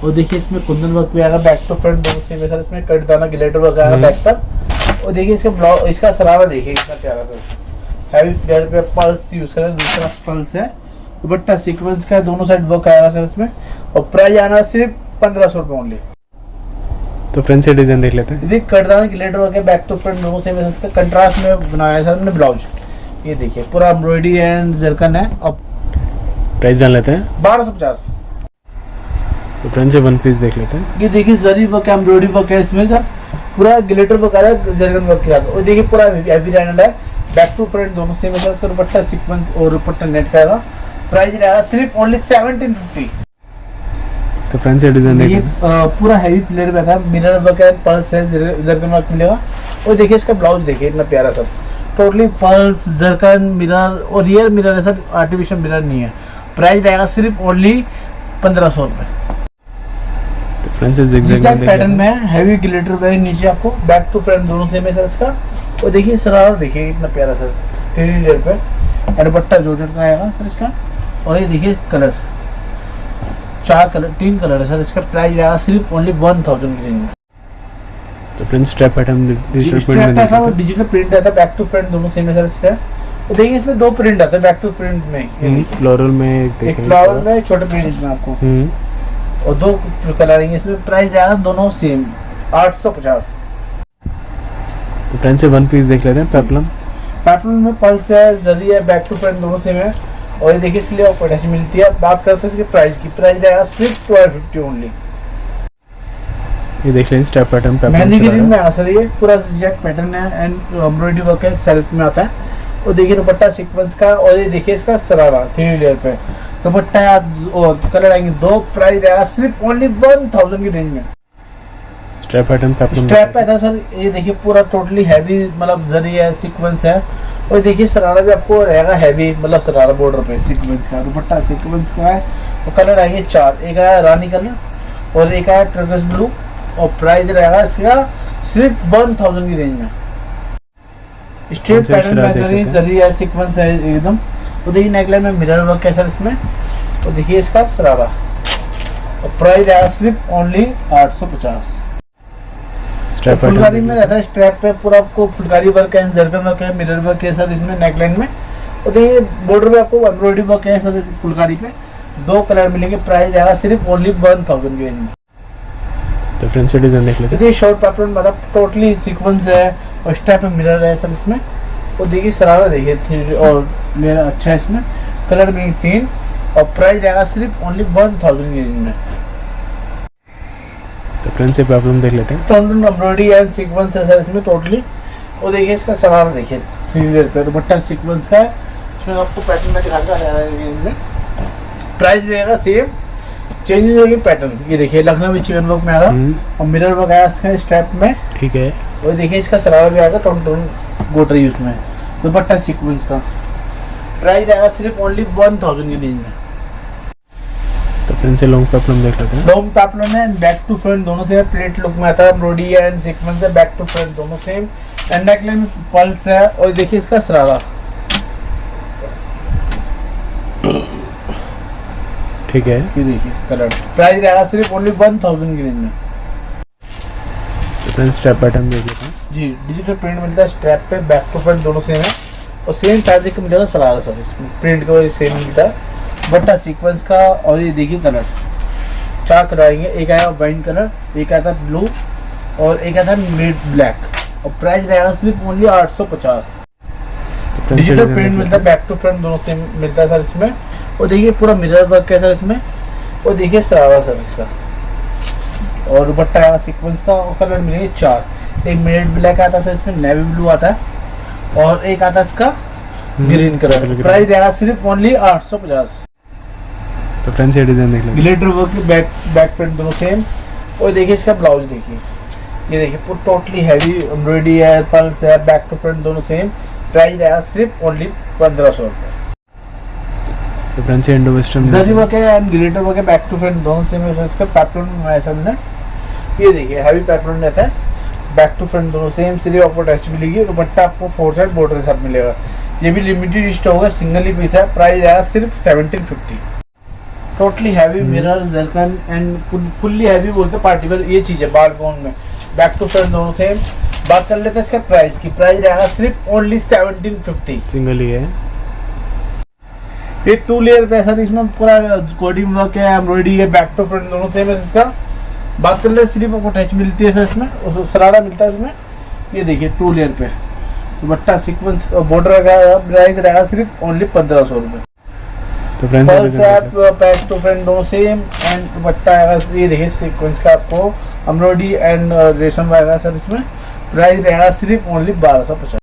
और देखिए इसमें कुंदन वर्क भी आएगा, बैक टू फ्रंट दोनों सेम है सर इसमें, कट दाना गिलेटर वर्क आएगा बैक पर। और देखिए इसका ब्लाउज, इसका शरारा देखिए कितना प्यारा सर, हैवी फ्लेयर पे पर्ल्स यूज करें, दूसरा पर्ल्स है, दुपट्टा सीक्वेंस का है, दोनों साइड वर्क आएगा सर इसमें। और प्राइस आना सिर्फ 1500 रुपये ओनली। तो फ्रेंड्स ये डिजाइन देख लेते हैं। देखिए कटदाना गिलेटर वर्क है, बैक टू फ्रंट दोनों सेम है इसका, कंट्रास्ट में बनाया है सर हमने ब्लाउज। ये देखिए पूरा एम्ब्रॉयडरी एंड जरकन है। और प्राइस जान लेते हैं। 1250। तो फ्रेंड्स ये वन पीस देख लेते हैं। ये देखिए जरी वर्क है, एम्ब्रॉयडरी वर्क है इसमें सर, पूरा गिलेटर वर्क आ रहा है जरकन वर्क के साथ। और देखिए पूरा हैवी हैंडल है, बैक टू फ्रंट दोनों सेम है सर इसका, दुपट्टा सीक्वेंस और दुपट्टा नेट का आएगा। प्राइस रहेगा सिर्फ ओनली 1750। तो फ्रेंड्स ये डिजाइन देख ये लेते हैं। पूरा हैवी फ्लेयर में था, मिरर वर्क है, पर्ल्स है, जरकन वर्क मिलेगा। और देखिए इसका ब्लाउज देखिए इतना प्यारा sir, totally pearls, zircon, mirror और रियल मिरर है सर, आर्टिफिशियल मिरर नहीं है। प्राइस रहेगा सिर्फ ओनली 1500 रुपये। तो फ्रेंड्स ये जिगजैग जिगजैग पैटर्न में है, हैवी ग्लिटर वेयर, नीचे आपको बैक टू फ्रंट दोनों सेम है सर इसका। और देखिए शरारा देखिए इतना प्यारा सर, 3D लेयर पे, और दुपट्टा जॉर्जेट का आएगा सर इसका। और ये देखिए कलर, 3 कलर है सर इसका। प्राइस रहेगा सिर्फ ओनली 1000 की रेंज में। तो print strap pattern digital print में आता है, डिजिटल प्रिंट आता है, बैक टू फ्रंट दोनों सेम है सर इसका। तो देखिए इसमें 2 प्रिंट आते हैं बैक टू फ्रंट में, फ्लोरल में एक फ्लावर में, छोटे प्रिंट इसमें आपको, और 2 कलर है इसमें। प्राइस रहेगा दोनों सेम 850। तो फ्रेंड्स से वन पीस देख लेते हैं। पेप्लम में पल्स है, जरी है, बैक टू फ्रंट दोनों सेम है। और ये देखिए इसलिए आपको अटैच मिलती है। बात करते हैं इसके प्राइस की, प्राइस रहेगा सिर्फ 1250 ओनली। ये देख लें स्टेप पैटर्न पे मेहंदी ग्रीन में आ सर, ये पूरा जिगजैग पैटर्न है एंड एम्ब्रॉयडरी वर्क है, सेल्फ में आता है। और देखिए दुपट्टा सीक्वेंस का, और ये देखिए इसका शरारा 3 लेयर पे दुपट्टा और कलर आएंगे 2। प्राइस रहेगा सिर्फ ओनली 1000 की रेंज में। Strap pattern peplum strap pattern sir, ये देखिए पूरा टोटली हैवी, मतलब जरी है, सीक्वेंस है। और देखिए शरारा भी आपको रहेगा हैवी, मतलब शरारा बॉर्डर पे सीक्वेंस का, दुपट्टा सीक्वेंस का है। और कलर आएंगे 4, एक आया रानी कलर और एक आया टर्कस ब्लू। और प्राइस रहेगा इसका सिर्फ 1000 की रेंज में। स्ट्रेट पैटर्न में जरी है, सीक्वेंस है एकदम। तो देखिए नेकलाइन में मिरर वर्क है सर इसमें। तो देखिए इसका शरारा, और प्राइस रहेगा सिर्फ ओनली 850। स्ट्रैप फुलकारी में रहता है, स्ट्रैप पे पूरा आपको फुलकारी वर्क है, जरकन वर्क है, मिरर वर्क है सर इसमें नेकलाइन में। और देखिए बॉर्डर पे आपको एम्ब्रॉयडरी वर्क है सर फुलकारी पे। 2 कलर मिलेंगे। प्राइस रहेगा सिर्फ ओनली 1000 की रेंज में। तो फ्रेंड्स ये डिजाइन देख लेते हैं। देखिए शॉर्ट पैटर्न मतलब टोटली सीक्वेंस है और स्ट्रैप पे मिरर है सर इसमें। और देखिए शरारा देखिए 3 और मेरा अच्छा है इसमें, कलर में 3। और प्राइस रहेगा सिर्फ ओनली 1000 की रेंज में। तो फ्रेंड्स ये पेप्लम देख लेते हैं। टोटल एम्ब्रॉयडरी एंड सीक्वेंस है सर इसमें टोटली। और देखिए इसका शरारा देखिए 3 लेयर पे दुपट्टा सीक्वेंस का है। इसमें आपको पैटर्न में दिखाता है। प्राइस रहेगा सेम, चेंज होगी पैटर्न। ये देखिए लखनवी चिकन वर्क में आएगा और मिरर वर्क आया इसका स्ट्रैप में, ठीक है। और देखिए इसका शरारा भी आएगा टोन गोटरी उसमें, दुपट्टा सीक्वेंस का। प्राइस रहेगा सिर्फ ओनली 1000 की रेंज में। तो फ्रेंड्स ये लॉन्ग पेप्लम देख लेते हैं। लॉन्ग पेप्लम है, बैक टू फ्रंट दोनों से प्लेट लुक में आता है, एम्ब्रॉयडरी एंड सीक्वेंस है, बैक टू फ्रंट दोनों सेम। एंड नेकलाइन में पल्स है। और देखिए इसका शरारा, ठीक है। ये देखिए कलर। प्राइस रहेगा सिर्फ ओनली 1000 की रेंज में। तो फ्रेंड्स स्ट्रैप पैटर्न देख लेते हैं। जी डिजिटल प्रिंट मिलता है स्ट्रैप पे, बैक टू फ्रंट दोनों सेम है। और सेम फैब्रिक का मिलेगा शरारा सर इसमें, प्रिंट का सेम मिलता है, बट्टा सीक्वेंस का। और ये देखिए कलर 4 कलर आएंगे, एक आया वाइन कलर, एक आया था ब्लू और एक आया था मिड ब्लैक। और प्राइस रहेगा सिर्फ ओनली 850। डिजिटल प्रिंट मिलता है, बैक टू फ्रंट दोनों सेम मिलता है सर इसमें। और देखिए पूरा मिरर वर्क है सर इसमें। और देखिए शरारा सर इसका, और दुपट्टा आएगा सीक्वेंस का और कलर मिलेंगे 4। एक मिड ब्लैक आता है सर, इसमें नेवी ब्लू आता है और एक आता है इसका ग्रीन कलर। प्राइस रहेगा सिर्फ ओनली 850। तो फ्रेंड्स ये डिजाइन देख लीजिए, ग्लिटर वर्क बैक फ्रंट दोनों सेम। और देखिए इसका ब्लाउज देखिए, ये देखिए पूरा टोटली हैवी एम्ब्रॉयडरी है, पर्ल्स है, बैक टू फ्रंट दोनों सेम। प्राइस रहेगा सिर्फ ओनली 1500 रुपये। तो फ्रेंड्स ये इंडो वेस्टर्न जरी वर्क है एंड ग्लिटर वर्क है, बैक टू फ्रंट दोनों सेम है। इसका पैटर्न है सामने, ये देखिए हैवी पैटर्न रहता है, बैक टू फ्रंट दोनों सेम। सिर्फ आपको टच मिलेगी, दुपट्टा आपको 4 साइड बॉर्डर के साथ मिलेगा। ये भी लिमिटेड स्टॉक है, सिंगल ही पीस है। प्राइस आया सिर्फ 1750। Totally heavy mirror zircon and fully heavy बोलते हैं पार्टी वेयर, ये चीज है बाल गोन में, बैक टू फ्रंट दोनों सेम। बात कर लेते हैं इसका प्राइस की। प्राइस रहेगा सिर्फ ओनली 1750। सिंगल ही है। ये 2 लेयर पे सर, इसमें पूरा कोडिंग वर्क है, एम्ब्रॉयडरी है, बैक टू फ्रंट दोनों सेम है इसका। बात कर ले सिर्फ आपको टच मिलती है सर इसमें, सरारा मिलता है इसमें। ये देखिए 2 लेयर पे दुपट्टा सीक्वेंस बॉर्डर का। प्राइस रहेगा सिर्फ ओनली 1500 रुपये। तो फ्रेंड्स बैक टू फ्रंट दोनों सेम एंड दुपट्टा आएगा, ये देखिए सीक्वेंस का आपको एम्ब्रॉयडरी एंड रेशम आएगा सर इसमें। प्राइस रहेगा सिर्फ ओनली 1250।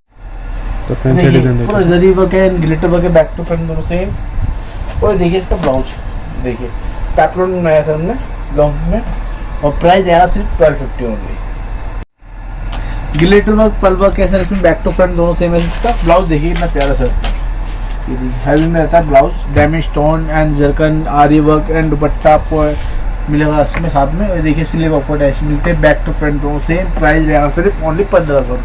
तो फ्रेंड्स ये डिजाइन पूरा देखिए, जरी वर्क है, ग्लिटर वर्क है, बैक टू फ्रंट दोनों सेम। और देखिए इसका ब्लाउज देखिए पैटर्न में है सर हमने लॉन्ग में, और प्राइस रहेगा सिर्फ 1250 ओनली। ग्लिटर वर्क पल वर्क है सर इसमें, बैक टू फ्रंट दोनों सेम है। इसका ब्लाउज देखिए कितना प्यारा सर इसका, ये देखिए हैवी में रहता है blouse, diamond stone and zircon आरी वर्क एंड दुपट्टा आपको मिलेगा इसमें साथ में। और देखिए स्लीव ऑफ अटैच मिलते हैं, बैक टू फ्रंट दोनों सेम। प्राइस रहेगा सिर्फ ओनली 1500।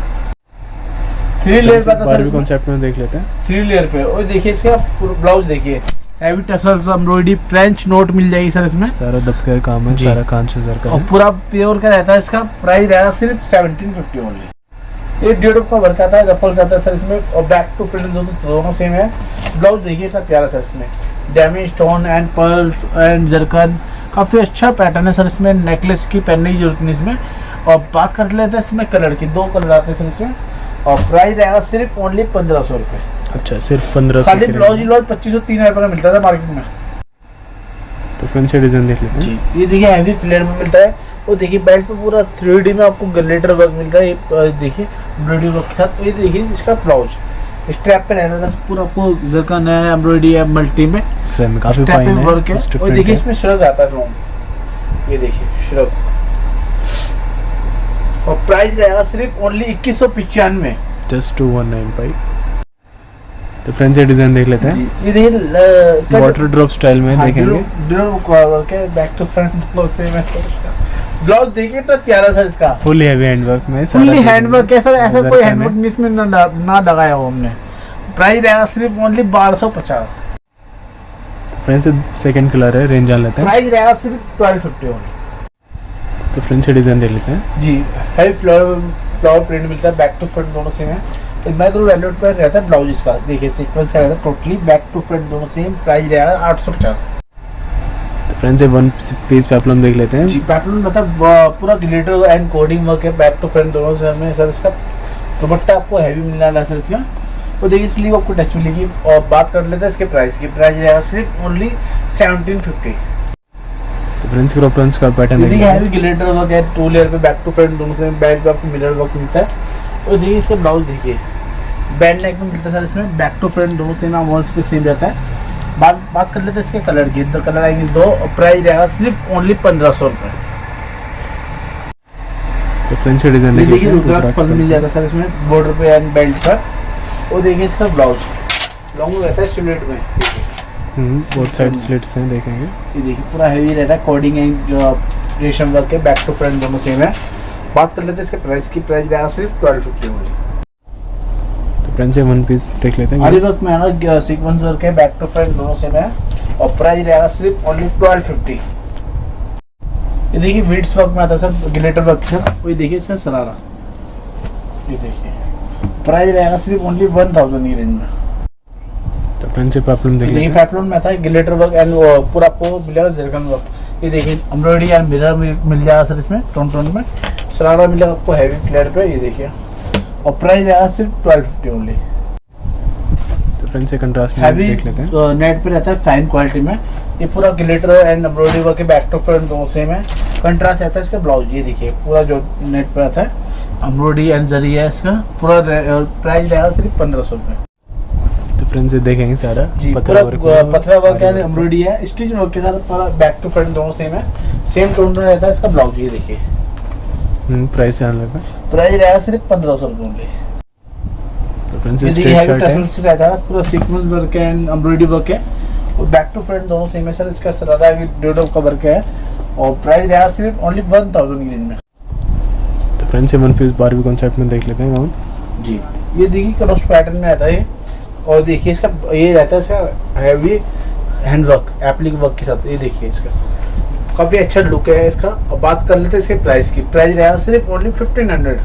3 लेयर पे बारबी कॉन्सेप्ट में देख लेते हैं। 3 लेयर पे। और देखिए इसका ब्लाउज देखिए heavy tassels embroidery French knot मिल जाएगी सर इसमें। सारा दबके का काम है, जी। सारा कांच से का और है। पूरा प्योर का रहता है। इसका प्राइस रहेगा सिर्फ 1750 ओनली। ये 1.5 का वर्क आता है, रफल्स आता है सर इसमें, और बैक टू फ्रंट दोनों सेम है। ब्लाउज देखिए इतना प्यारा सर इसमें, diamond stone and pearls and zircon, काफी अच्छा पैटर्न है सर इसमें। नेकलेस की पहनने की जरूरत नहीं इसमें। और बात कर लेते हैं इसमें कलर की, 2 कलर आते हैं सर इसमें। और प्राइस रहेगा सिर्फ ओनली 1500 रुपये। अच्छा, सिर्फ 1500 खाली ब्लाउज ही ब्लाउज 2500-3000 का मिलता था मार्केट में। तो फ्रेंड्स ये डिजाइन देख लेते हैं। जी, ये देखिए हैवी फ्लेयर में मिलता है। और देखिए बेल्ट पे पूरा 3D में आपको ग्लिटर वर्क मिलता है, ये देखिए एम्ब्रॉयडरी वर्क के साथ। ये देखिए इसका ब्लाउज स्ट्रैप पे रहना था, पूरा आपको जरकन है, एम्ब्रॉयडरी है, मल्टी में सर काफी स्ट्रैप फाइन पे है, वर्क है। और देखिए इसमें श्रग आता है लॉन्ग, ये देखिए श्रग। और प्राइस रहेगा सिर्फ ओनली 2195। जस्ट 2195। तो फ्रेंड्स ये डिजाइन देख लेते हैं। जी, ये देखिए वाटर ड्रॉप स्टाइल में देखेंगे। बैक टू फ्रंट दोनों सेम है सर इसका। ब्लाउज देखिए तो प्यारा सर इसका, फुल हैवी हैंडवर्क में, फुल्ली हैंडवर्क है सर। ऐसा कोई हैंडवर्क नहीं इसमें ना लगाया हो हमने। प्राइस रहेगा सिर्फ ओनली 1250। फ्रेंड्स सेकंड कलर है, रेंज जान लेते हैं। प्राइस रहेगा सिर्फ 1250 ओनली। तो फ्रेंड्स ये डिजाइन देख लेते हैं। जी, हैवी फ्लावर प्रिंट मिलता है, बैक टू फ्रंट दोनों सेम है। एक माइक्रो वेलवेट पर रहता है ब्लाउज इसका, देखिए सीक्वेंस का रहता है टोटली, बैक टू फ्रंट दोनों सेम। प्राइस रहेगा 850। तो फ्रेंड्स ये 1 पीस पेप्लम देख लेते हैं। जी, पैटर्न मतलब पूरा ग्लिटर एंड कोडिंग वर्क है, बैक टू फ्रंट दोनों से में सर। इसका दुपट्टा आपको हैवी मिलने वाला है सर इसका। और देखिए स्लीव आपको टच मिलेगी। और बात कर लेते हैं इसके प्राइस की। प्राइस रहेगा सिर्फ ओनली 1750। तो फ्रेंड्स क्रॉपर्स का पैटर्न देख देखिए लेते हैवी ग्लिटर वर्क है, 2 लेयर पे, बैक टू फ्रंट दोनों से। बैक पे आपको मिरर वर्क मिलता है। और देखिए इसका ब्लाउज देखिए बैंड नेक में मिलता है सर इसमें, बैक टू फ्रंट दोनों से ना वॉल्स पे सेम रहता है। बात कर लेते हैं इसके कलर की। 2 कलर आएंगे 2। और प्राइस रहेगा सिर्फ ओनली 1500 रुपये। तो फ्रेंड्स ये डिजाइन देख लेते देखिए हैं। रुद्राक्ष पल्लू मिल जाता है सर इसमें, बॉर्डर पे एंड बेल्ट पर। और देखिए इसका ब्लाउज लॉन्ग रहता है सिलेट में, बोथ साइड स्लिट्स हैं, देखेंगे। ये देखिए पूरा हैवी रहता है, कोडिंग एंड रेशम वर्क है, बैक टू फ्रंट दोनों सेम है। बात कर लेते हैं इसके प्राइस की। प्राइस रहेगा सिर्फ 1250 ओनली। तो फ्रेंड्स ये 1 पीस देख लेते हैं। आरी वर्क में है ना, सीक्वेंस वर्क है, बैक टू फ्रंट दोनों सेम है। और प्राइस रहेगा सिर्फ ओनली 1250। ये देखिए बीड्स वर्क में आता है सर, ग्लिटर वर्क के साथ। ये देखिए इसका सरारा, ये देखिए प्राइस रहेगा सिर्फ ओनली 1000 की रेंज में। तो फ्रेंड्स ये पेप्लम देख लेते ये हैं। पैटर्न में आता है ग्लिटर वर्क एंड पूरा आपको मिलेगा जरकन वर्क। ये देखिए एम्ब्रॉयडरी एंड मिरर मिल जाएगा सर इसमें, टोन में सरारा मिलेगा आपको हैवी फ्लेयर पे। ये देखिए और प्राइस रहेगा सिर्फ 1250 ओनली। तो फ्रेंड्स ये कंट्रास्ट में हैवी देख लेते हैं। नेट पे रहता है, फाइन क्वालिटी में। ये पूरा ग्लिटर एंड एम्ब्रॉयडरी वर्क के, बैक टू फ्रंट दोनों सेम है। कंट्रास्ट आता है इसका ब्लाउज। ये देखिए पूरा जो नेट पे आता है एम्ब्रॉयडरी एंड जरी है इसका। पूरा प्राइस रहेगा सिर्फ 1500 रुपए। तो फ्रेंड्स ये देखेंगे सारा जी पूरा पथरा वर्क है, एम्ब्रॉयडरी है, स्टिच वर्क के साथ पूरा बैक टू फ्रंट दोनों सेम है, सेम टोन में रहता है इसका ब्लाउज। ये देखिए प्राइस जान लगा। प्राइस रहेगा सिर्फ 1500 रुपए ओनली। तो फ्रेंड्स ये ये देखिए स्ट्रेट हैवी शर्ट है। टसल्स रहता है, पूरा सीक्वेंस वर्क है एंड एम्ब्रॉयडरी वर्क है और बैक टू फ्रंट दोनों सेम है सर। इसका सरारा भी डोडो का वर्क है और प्राइस रहेगा सिर्फ ओनली 1000 की रेंज में। तो फ्रेंड्स ये वन पीस बारबी कॉन्सेप्ट में देख लेते हैं गाउन। जी ये देखिए क्रॉस पैटर्न में आता है और देखिए इसका ये रहता है इसका heavy hand work applique work के साथ। ये देखिए इसका काफी अच्छा लुक है इसका। अब बात कर लेते हैं इसके प्राइस की। प्राइस रहेगा सिर्फ ओनली 1500।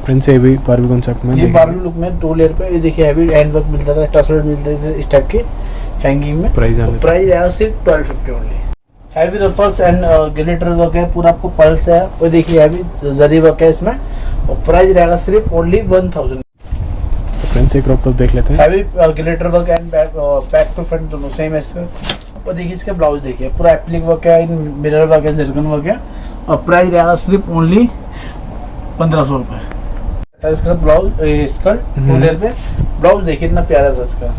फ्रेंड्स ये भी बारबी कॉन्सेप्ट में ये बारबी लुक में 2 लेयर पे ये देखिए हैवी हैंड वर्क मिलता है, टसल मिलता है इस टाइप के हैंगिंग में। प्राइस जान लेते प्राइस रहेगा सिर्फ 1250 only. Heavy ruffles and glitter work है, पूरा आपको पल्स है और देखिए हैवी जरी वर्क है इसमें और प्राइस रहेगा सिर्फ ओनली 1000। तो फ्रेंड्स ये क्रॉप टॉप देख लेते हैं। Heavy glitter work and back to front दोनों सेम है इसका। और देखिए इसका ब्लाउज देखिए पूरा एप्लिक वर्क है, मिरर वर्क है, जर्कन वर्क है और प्राइस रहेगा सिर्फ ओनली 1500 रुपए। इसका ब्लाउज स्कर्ट 2 लेयर पे ब्लाउज देखिए इतना प्यारा सा इसका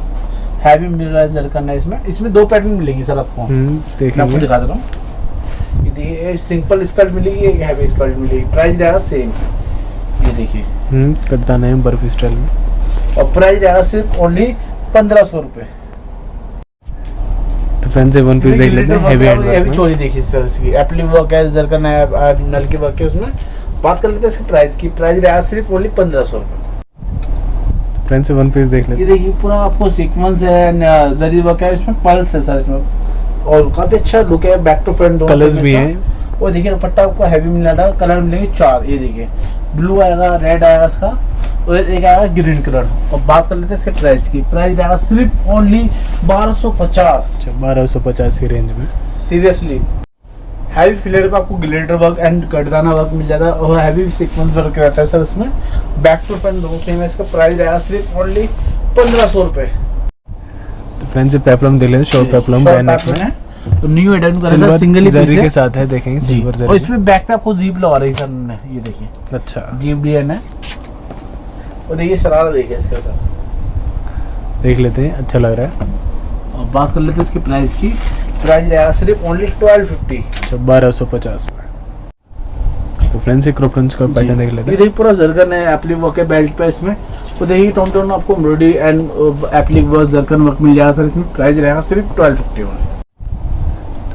हैवी मिरर जर्कन है इसमें। इसमें 2 पैटर्न मिलेंगे सर आपको, मैं आपको देखेंगे। दिखा दे रहा हूँ। ये देखिए सिंपल स्कर्ट मिलेगी, एक हैवी स्कर्ट मिलेगी, प्राइस रहेगा सेम। ये देखिए कटदाना है बर्फी स्टाइल में और प्राइस रहेगा सिर्फ ओनली 1500 रुपए। तो फ्रेंड्स ये वन पीस देख लेते हैं हैवी हैंड हैवी वर्क चोरी देखिए इस तरह से एप्लिक वर्क है, जर्कन है, नल के वर्क है उसमें। बात कर लेते हैं इसके प्राइस की। प्राइस रहेगा सिर्फ ओनली 1500 रुपए। में। फ्रेंड्स ये वन पीस देख लेते ये देखिए पूरा आपको सीक्वेंस है, जरी वर्क है, इसमें पल्स है सर इसमें और काफी अच्छा लुक है, बैक टू फ्रंट हैं। कलर्स भी हैं। और देखिए दुपट्टा आपको हैवी मिल रहा है, कलर मिलेंगे 4। ये देखिए ब्लू आएगा, रेड आएगा इसका और एक आएगा ग्रीन कलर। और बात कर लेते हैं इसके प्राइस की। प्राइस आएगा सिर्फ ओनली 1250। अच्छा 1250 की रेंज में। सीरियसली हैवी फिलर पे आपको ग्लिटर वर्क एंड कटदाना वर्क मिल जाता है और हैवी सीक्वेंस वर्क रहता है सर इसमें। बैक टू फ्रंट दोनों सेम है। इसका प्राइस रहेगा सिर्फ ओनली 1500 रुपए। तो फ्रेंड्स ये पेप्लम देख लेते हैं, शॉर्ट पेप्लम बैनर में तो न्यू एडन का सिल्वर सिंगल ही जरी पीस के है साथ है, देखेंगे जी। सिल्वर और जरी। इसमें बैक पे आपको जीप लगा रही है सर ने। ये देखिए अच्छा जीप डिजाइन है और देखिए शरारा देखिए इसका सर। देख लेते हैं, अच्छा लग रहा है। और बात कर लेते हैं इसकी प्राइस की। प्राइस रहेगा सिर्फ ओनली 1250। अच्छा 1250 में। तो फ्रेंड्स ये क्रॉपटन्स का पैटर्न देख लेते ये हैं। देखिए पूरा जर्कन है, एप्लिक वर्क है बेल्ट पे इसमें। तो देखिए टोन टोन आपको embroidery and applique work zircon work मिल जाएगा सर इसमें। प्राइस रहेगा सिर्फ 1250 ओनली।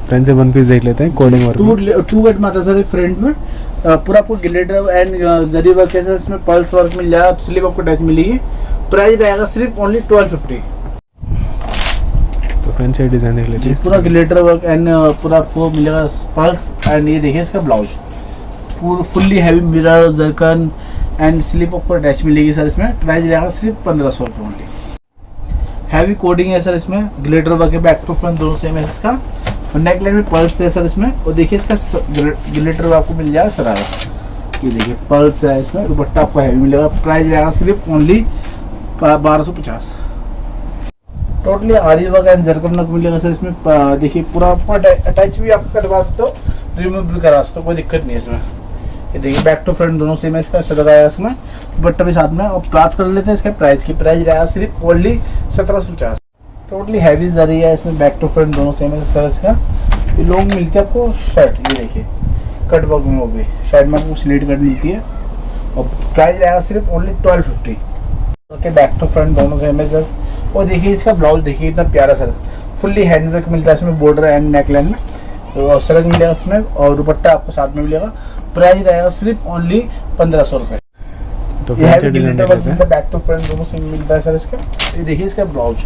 फ्रेंड्स ये वन पीस देख लेते हैं कोडिंग वर्क में। 2 कट में आता है सर फ्रंट में। पूरा आपको ग्लिटर एंड जरी वर्क है सर इसमें, पल्स वर्क मिल जाएगा, स्लीव आपको टच मिलेगी। प्राइस रहेगा सिर्फ ओनली 1250। तो फ्रेंड्स ये डिजाइन देख लेते हैं। पूरा ग्लिटर वर्क एंड पूरा आपको मिलेगा पल्स एंड ये देखिए इसका ब्लाउज पूरा fully heavy mirror zircon and sleeve आपको अटैच मिलेगी सर इसमें। प्राइस रहेगा सिर्फ 1500 रुपये ओनली। हैवी कोडिंग है सर इसमें, ग्लिटर वर्क है, बैक टू फ्रंट दोनों सेम है इसका। और नेक लाइन में पल्स है सर इसमें। और देखिए इसका ग्लिटर आपको मिल जाएगा सरारा। ये देखिए पल्स है इसमें, दुपट्टा आपको हैवी मिलेगा। प्राइस रहेगा सिर्फ ओनली 1250। टोटली आरी वर्क एंड जर्कन वर्क मिलेगा सर इसमें। देखिए पूरा अटैच भी आप करवा सकते हो, रिमूव भी करा सकते हो, कोई दिक्कत नहीं है इसमें। ये देखिए बैक टू फ्रंट दोनों सेम है इसका, सर लगाया इसमें दुपट्टा भी साथ में। और बात कर लेते हैं इसके प्राइस की। प्राइस रहेगा सिर्फ ओनली 1750। टोटली हैवी जरी है इसमें, बैक टू फ्रंट दोनों सेम है सर इसका। ये लॉन्ग मिलती है आपको शर्ट, ये देखिए कट वर्क में, वो भी शर्ट में आपको स्लीट कट मिलती है। और प्राइस रहेगा सिर्फ only 1250। Okay back to front दोनों सेम है सर। और देखिए इसका ब्लाउज देखिए इतना प्यारा सर, फुल्ली हैंडवर्क मिलता है इसमें, बॉर्डर एंड नेक लाइन में और सरग मिलेगा इसमें और दुपट्टा आपको साथ में मिलेगा। प्राइस रहेगा सिर्फ ओनली 1500 रुपये। तो ये हैवी फ्रेंड्स ग्लिटर वर्क मिलता है, बैक टू फ्रंट दोनों सेम मिलता है सर इसका। ये देखिए इसका ब्लाउज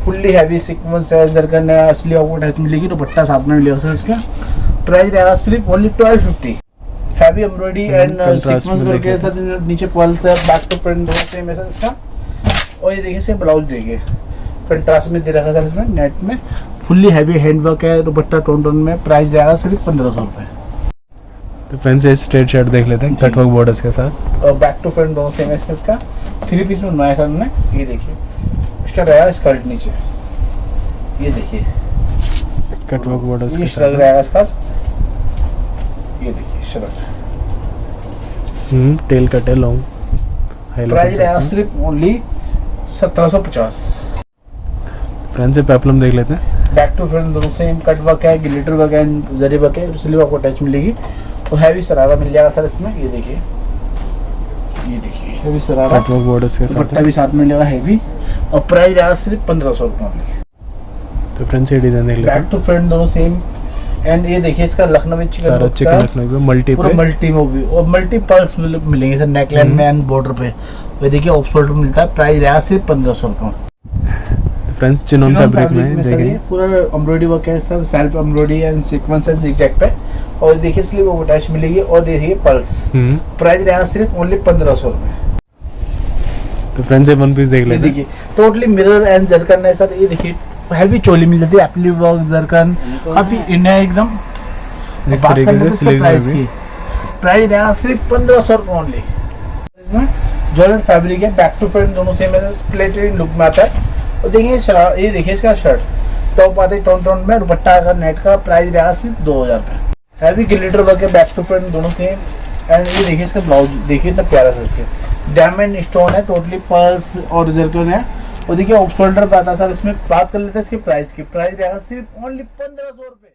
फुल्ली हैवी सीक्वेंस है, जर्कन है, असली आपको अटैच मिलेगी, दुपट्टा साथ में मिलेगा सर इसका। प्राइस रहेगा सिर्फ only 1250। Heavy embroidery and sequence work है सर, नीचे पल्स है, बैक टू फ्रंट दोनों सेम है सर इसका। और ये देखिए इसका ब्लाउज देखिए कंट्रास्ट में दे रखा है सर इसमें, नेट में फुल्ली हैवी हैंड वर्क है, दुपट्टा टोन टोन में। प्राइस रहेगा सिर्फ 1500 रुपये। तो फ्रेंड्स ये स्ट्रेट शर्ट देख लेते हैं कट वर्क बॉर्डर्स के साथ। और बैक टू फ्रंट दोनों सेम है इसका। 3 पीस में बनवाया सर हमने। ये देखिए इसका रहेगा स्कर्ट नीचे, ये देखिए कट वर्क बॉर्डर्स ये के श्रग साथ। रहेगा इसका। ये देखिए शर्ट, टेल कट है लॉन्ग, प्राइस रहेगा सिर्फ ओनली 1750। फ्रंट से पेप्लम देख लेते हैं। बैक टू फ्रंट दोनों सेम कट वर्क है, ग्लिटर वर्क है, जरी वर्क है, स्लीव आपको टच मिलेगी और हैवी शरारा मिल जाएगा सर इसमें। ये देखिए heavy sharara, cut work borders के साथ दुपट्टा भी साथ में मिलेगा हैवी, और प्राइस रहेगा सिर्फ 1500 रुपये। तो फ्रंट से डिजाइन देख लेते बैक हैं। टू फ्रंट दोनों सेम। एंड ये देखिए इसका लखनवी सारा चिकन लखनऊ पे मल्टी पूरा पे, मल्टी में भी और मल्टी पर्ल्स मिलेंगे सर नेकलाइन में एंड बॉर्डर पे। ये देखिए ऑफ शोल्डर मिलता है, प्राइस रहेगा सिर्फ 1500 रुपये। फ्रंट चिनॉन फैब्रिक में सर देखेंगे। ये पूरा एम्ब्रॉयडरी वर्क है sir, self embroidery and sequence है जिग-जैग पे, और देखिए स्लीव अटैच मिलेगी और देखिए पर्ल्स। प्राइस रहेगा सिर्फ ओनली 1500 रुपये। तो फ्रंट से वन पीस देख ये लेते हैं। देखिए टोटली मिरर एंड जरकन है सर। ये देखिए हैवी चोली मिल जाती है, एप्ली वर्क जरकन काफी इन है एकदम। इस बात तरीके करते से हैं इसके स्लीव्स में प्राइस भी। की, प्राइस रहेगा सिर्फ 1500 रुपये ओनली। इसमें जॉर्जेट फैब्रिक है, बैक टू फ्रंट दोनों सेम है, प्लेटेड लुक में आता है। और देखिए ये देखिए इसका शर्ट टॉप आते टोन टोन में, दुपट्टा का नेट का प्राइस रहेगा सिर्फ 2000 रुपये। हैवी ग्लिटर वर्क है, बैक टू फ्रंट दोनों सेम। एंड ये देखिए इसका ब्लाउज देखिए इतना प्यारा सा, इसके डायमंड स्टोन है, टोटली पर्ल्स और जरकन है। और देखिए ऑफ शोल्डर पे आता है सर। इसमें बात कर लेते हैं इसके प्राइस की, प्राइस रहेगा सिर्फ ओनली 1500 रुपये।